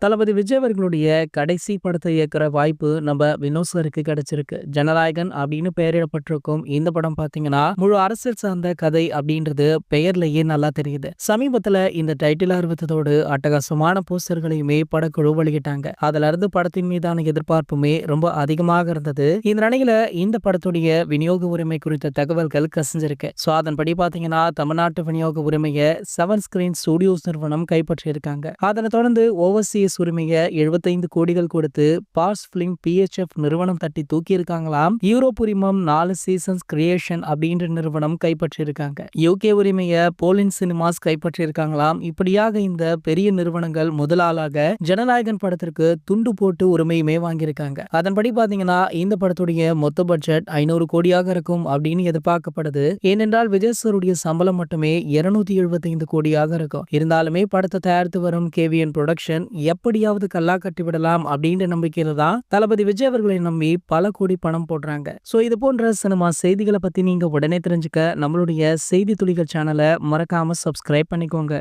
தளபதி விஜய் அவர்களுடைய கடைசி படத்தை இயக்குற வாய்ப்பு நம்ம வினோத் சாருக்கு கிடைச்சிருக்கு. ஜனநாயகன் அப்படின்னு பெயரிடப்பட்டிருக்கும் இந்த படம் பாத்தீங்கன்னா முழு அரசியல் சார்ந்த கதை அப்படின்றது பெயர்லயே நல்லா தெரியுது. சமீபத்துல இந்த டைட்டில் அறிவித்ததோடு அட்டகாசமான போஸ்டர்களையுமே படக்குழு வெளியிட்டாங்க. அதுல இருந்து படத்தின் மீதான எதிர்பார்ப்புமே ரொம்ப அதிகமாக இருந்தது. இந்த நிலையில இந்த படத்துடைய விநியோக உரிமை குறித்த தகவல்கள் கசிஞ்சிருக்கு. சோ அதன்படி பாத்தீங்கன்னா தமிழ்நாட்டு விநியோக உரிமையை 7 ஸ்கிரீன் ஸ்டுடியோஸ் நிறுவனம் கைப்பற்றியிருக்காங்க. அதனை தொடர்ந்து ஓவர்சீஸ் உரிமையை 75 கோடிகள் கொடுத்து பாஸ் பிலிம் PHF நிறுவனம் தட்டி தூக்கி இருக்காங்களாம். யூரோப் உரிமம் 4 சீசன்ஸ் கிரியேஷன் அப்படின்ற நிறுவனம் கைப்பற்றியிருக்காங்க. UK உரிமையை போலின் சினிமாஸ் கைப்பற்றியிருக்காங்களாம். இப்படியாக இந்த பெரிய நிறுவனங்கள் முதலாளாக ஜனநாயகன் படத்திற்கு துண்டு போட்டு உரிமையுமே வாங்கியிருக்காங்க. அதன்படி பாத்தீங்கன்னா இந்த படத்துடைய மொத்த பட்ஜெட் 500 கோடியாக இருக்கும் அப்படின்னு எதிர்பார்க்கப்படுது. ஏனென்றால் விஜய் சாருடைய சம்பளம் மட்டுமே 275 கோடியாக இருக்கும். இருந்தாலுமே படத்தை தயாரித்து வரும் KVN புரொடக்ஷன் எப்படியாவது கல்லா கட்டி விடலாம் அப்படின்ற நம்பிக்கையில தான் தளபதி விஜய் அவர்களை நம்பி பல கோடி பணம் போடுறாங்க. சோ இது போன்ற சினிமா செய்திகளை பத்தி நீங்க உடனே தெரிஞ்சுக்க நம்மளுடைய செய்தி துளிகள் சேனலை மறக்காம சப்ஸ்கிரைப் பண்ணிக்கோங்க.